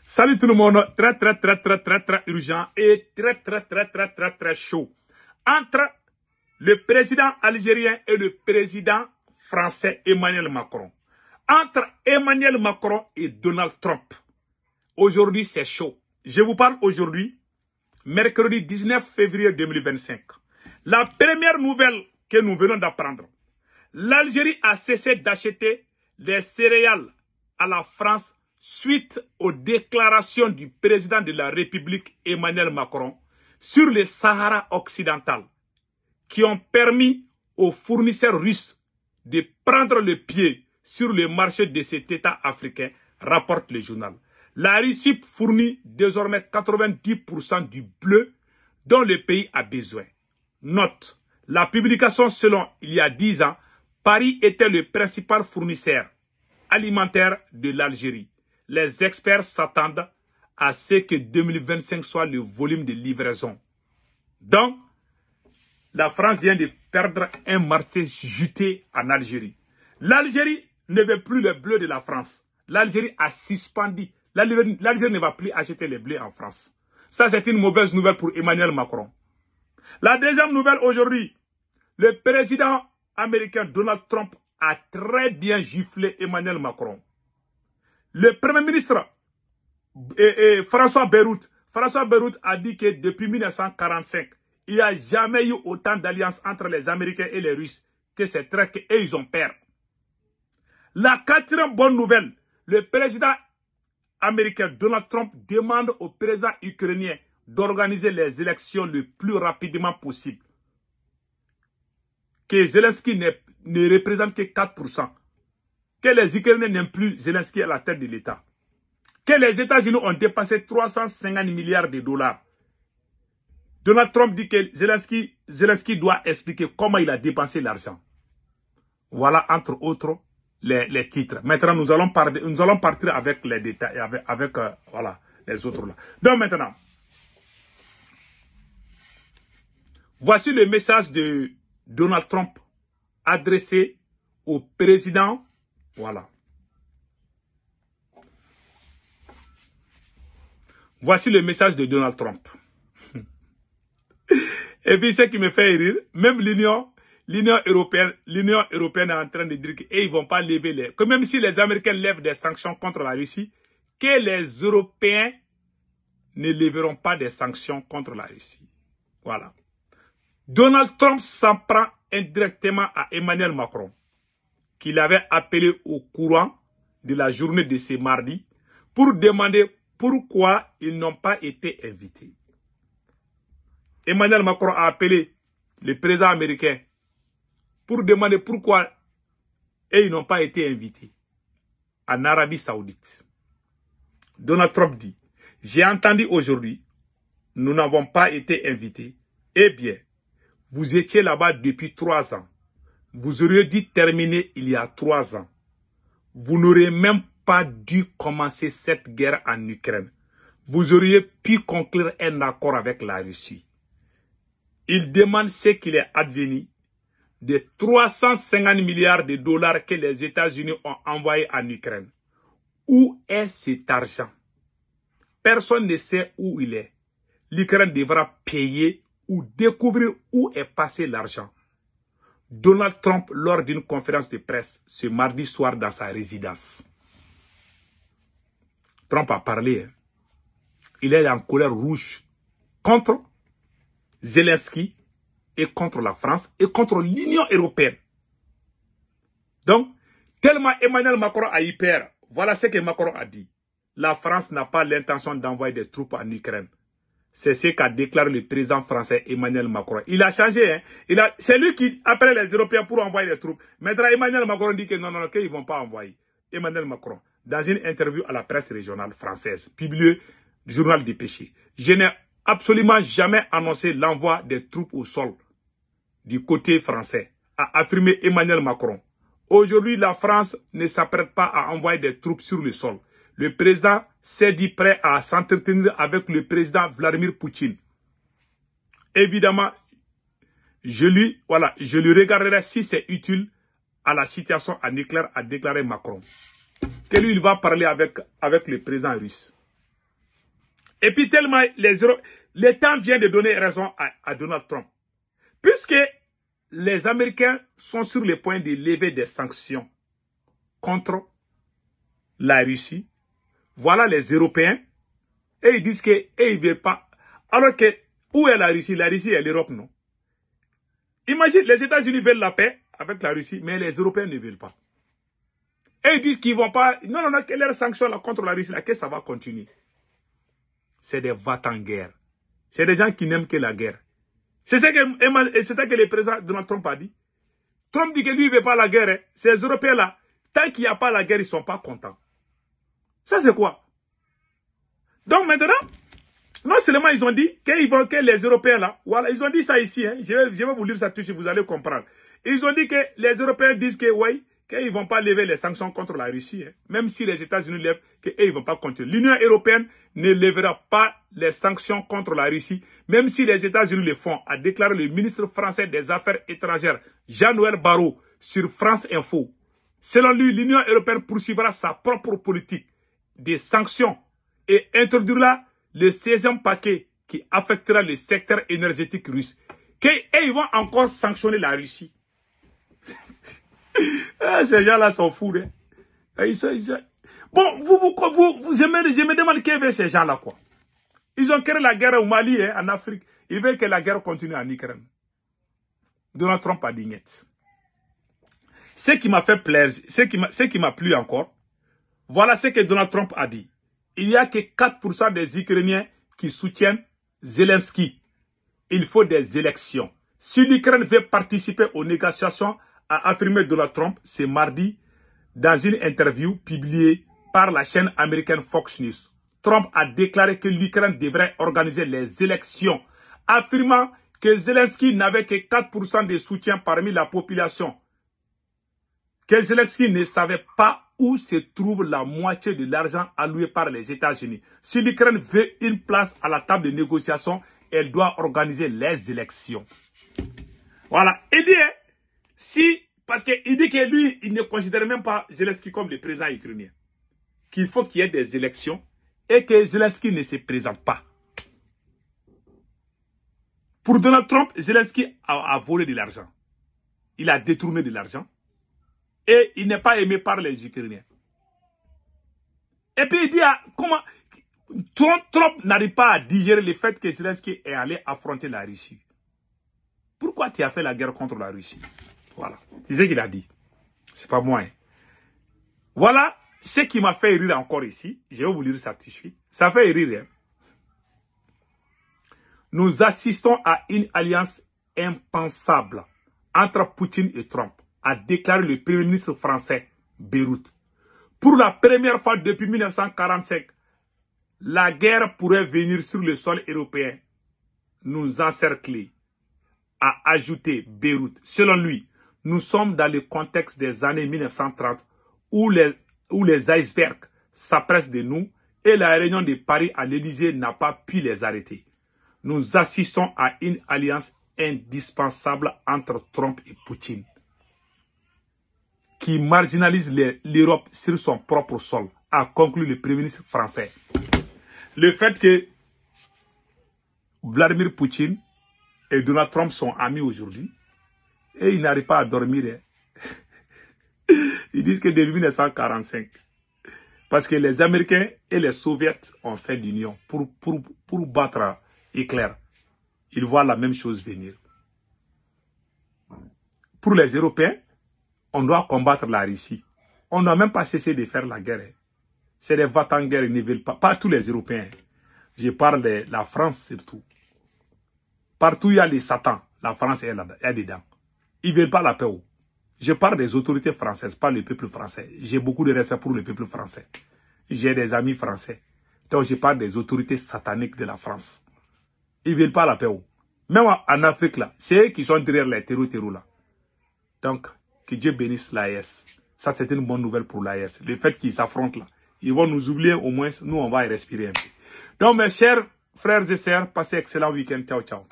Salut tout le monde, très urgent et très chaud. Entre le président algérien et le président français Emmanuel Macron. Entre Emmanuel Macron et Donald Trump. Aujourd'hui, c'est chaud. Je vous parle aujourd'hui, mercredi 19 février 2025. La première nouvelle que nous venons d'apprendre. L'Algérie a cessé d'acheter les céréales à la France suite aux déclarations du président de la République Emmanuel Macron sur le Sahara occidental qui ont permis aux fournisseurs russes de prendre le pied sur le marché de cet État africain, rapporte le journal. La Russie fournit désormais 90% du bleu dont le pays a besoin. Note, la publication selon il y a 10 ans, Paris était le principal fournisseur alimentaire de l'Algérie. Les experts s'attendent à ce que 2025 soit le volume de livraison. Donc, la France vient de perdre un marché juté en Algérie. L'Algérie ne veut plus le bleu de la France. L'Algérie a suspendu. L'Algérie ne va plus acheter les bleus en France. Ça, c'est une mauvaise nouvelle pour Emmanuel Macron. La deuxième nouvelle aujourd'hui, le président américain Donald Trump a très bien giflé Emmanuel Macron. Le premier ministre François Bayrou a dit que depuis 1945, il n'y a jamais eu autant d'alliances entre les Américains et les Russes que ces traits et ils ont peur. La quatrième bonne nouvelle, le président américain Donald Trump demande au président ukrainien d'organiser les élections le plus rapidement possible. Que Zelensky ne représente que 4%. Que les Ukrainiens n'aiment plus Zelensky à la tête de l'État. Que les États-Unis ont dépensé 350 milliards de dollars. Donald Trump dit que Zelensky doit expliquer comment il a dépensé l'argent. Voilà, entre autres, les titres. Maintenant, nous allons partir avec les détails, avec voilà, les autres là. Donc maintenant, voici le message de Donald Trump adressé au président. Voilà. Voici le message de Donald Trump. Et puis ce qui me fait rire, même l'Union européenne est en train de dire qu'ils ne vont pas lever les... Que même si les Américains lèvent des sanctions contre la Russie, que les Européens ne lèveront pas des sanctions contre la Russie. Voilà. Donald Trump s'en prend indirectement à Emmanuel Macron, qu'il avait appelé au courant de la journée de ce mardi pour demander pourquoi ils n'ont pas été invités. Emmanuel Macron a appelé le président américain pour demander pourquoi ils n'ont pas été invités en Arabie Saoudite. Donald Trump dit, j'ai entendu aujourd'hui, nous n'avons pas été invités. Eh bien, vous étiez là-bas depuis 3 ans. Vous auriez dû terminer il y a 3 ans. Vous n'auriez même pas dû commencer cette guerre en Ukraine. Vous auriez pu conclure un accord avec la Russie. Il demande ce qu'il est advenu de 350 milliards de dollars que les États-Unis ont envoyés en Ukraine. Où est cet argent? Personne ne sait où il est. L'Ukraine devra payer ou découvrir où est passé l'argent. Donald Trump, lors d'une conférence de presse ce mardi soir dans sa résidence. Trump a parlé. Hein. Il est en colère rouge contre Zelensky et contre la France et contre l'Union européenne. Donc, tellement Emmanuel Macron a eu peur, voilà ce que Macron a dit. La France n'a pas l'intention d'envoyer des troupes en Ukraine. C'est ce qu'a déclaré le président français Emmanuel Macron. Il a changé. Hein? C'est lui qui appelle les Européens pour envoyer des troupes. Maintenant, Emmanuel Macron dit que non, qu'ils ne vont pas envoyer. Emmanuel Macron, dans une interview à la presse régionale française, publiée du journal des Péchés, je n'ai absolument jamais annoncé l'envoi des troupes au sol du côté français, a affirmé Emmanuel Macron. Aujourd'hui, la France ne s'apprête pas à envoyer des troupes sur le sol. Le président s'est dit prêt à s'entretenir avec le président Vladimir Poutine. Évidemment, je lui regarderai si c'est utile à la situation en éclair, a déclaré Macron. Que lui, il va parler avec le président russe. Et puis tellement le temps vient de donner raison à Donald Trump. Puisque les Américains sont sur le point de lever des sanctions contre la Russie, voilà les Européens, et ils disent qu'ils ne veulent pas. Alors que, où est la Russie? La Russie est l'Europe, non? Imagine, les États-Unis veulent la paix avec la Russie, mais les Européens ne veulent pas. Et ils disent qu'ils ne vont pas. Non, que leurs sanctions là, contre la Russie, là, que ça va continuer. C'est des va-t-en-guerre. C'est des gens qui n'aiment que la guerre. C'est ça que le président Donald Trump a dit. Trump dit que lui, il ne veut pas la guerre. Hein. Ces Européens-là, tant qu'il n'y a pas la guerre, ils ne sont pas contents. Ça, c'est quoi? Donc maintenant, non seulement ils ont dit que les Européens là, voilà, ils ont dit ça ici, hein, je vais vous lire ça tout de suite, vous allez comprendre. Ils ont dit que les Européens disent que oui, qu'ils ne vont pas lever les sanctions contre la Russie, hein, même si les États-Unis lèvent, qu'ils ne vont pas continuer. L'Union européenne ne lèvera pas les sanctions contre la Russie, même si les États-Unis le font, a déclaré le ministre français des Affaires étrangères, Jean-Noël Barrot, sur France Info. Selon lui, l'Union européenne poursuivra sa propre politique des sanctions et introduira le 16e paquet qui affectera le secteur énergétique russe. Et ils vont encore sanctionner la Russie. Ces gens-là sont fous. Hein? Bon, je me demande qui veut ces gens-là, quoi. Ils ont créé la guerre au Mali, hein, en Afrique. Ils veulent que la guerre continue en Ukraine. Donald Trump a dit net. Ce qui m'a fait plaisir, ce qui m'a plu encore, voilà ce que Donald Trump a dit. Il n'y a que 4% des Ukrainiens qui soutiennent Zelensky. Il faut des élections. Si l'Ukraine veut participer aux négociations, a affirmé Donald Trump ce mardi dans une interview publiée par la chaîne américaine Fox News. Trump a déclaré que l'Ukraine devrait organiser les élections, affirmant que Zelensky n'avait que 4% de soutien parmi la population. Que Zelensky ne savait pas où se trouve la moitié de l'argent alloué par les États-Unis. Si l'Ukraine veut une place à la table de négociation, elle doit organiser les élections. Voilà. Il dit, parce qu'il dit que lui, il ne considère même pas Zelensky comme le président ukrainien. Qu'il faut qu'il y ait des élections et que Zelensky ne se présente pas. Pour Donald Trump, Zelensky a volé de l'argent. Il a détourné de l'argent. Et il n'est pas aimé par les Ukrainiens. Et puis il dit, comment Trump n'arrive pas à digérer le fait que Zelensky est allé affronter la Russie. Pourquoi tu as fait la guerre contre la Russie? Voilà. C'est ce qu'il a dit. C'est pas moi. Hein. Voilà ce qui m'a fait rire encore ici. Je vais vous lire ça tout de suite. Ça fait rire. Hein. Nous assistons à une alliance impensable entre Poutine et Trump, a déclaré le Premier ministre français, Bayrou. Pour la première fois depuis 1945, la guerre pourrait venir sur le sol européen, nous encercler, a ajouté Bayrou. Selon lui, nous sommes dans le contexte des années 1930 où les icebergs s'appressent de nous et la réunion de Paris à l'Élysée n'a pas pu les arrêter. Nous assistons à une alliance indispensable entre Trump et Poutine, qui marginalise l'Europe sur son propre sol, a conclu le Premier ministre français. Le fait que Vladimir Poutine et Donald Trump sont amis aujourd'hui, et ils n'arrivent pas à dormir. Ils disent que depuis 1945, parce que les Américains et les Soviétiques ont fait l'union pour battre Hitler. Ils voient la même chose venir. Pour les Européens, on doit combattre la Russie. On n'a même pas cessé de faire la guerre. C'est des va-t-en-guerre, ils ne veulent pas tous les Européens. Je parle de la France surtout. Partout où il y a les satans, la France est dedans. Ils ne veulent pas la paix. Je parle des autorités françaises, pas le peuple français. J'ai beaucoup de respect pour le peuple français. J'ai des amis français. Donc je parle des autorités sataniques de la France. Ils ne veulent pas la paix. Même en Afrique, là, c'est eux qui sont derrière les terreaux là. Donc, que Dieu bénisse l'AES. Ça, c'est une bonne nouvelle pour l'AES. Le fait qu'ils s'affrontent là, ils vont nous oublier au moins, nous, on va y respirer un peu. Donc, mes chers frères et sœurs, passez un excellent week-end. Ciao, ciao.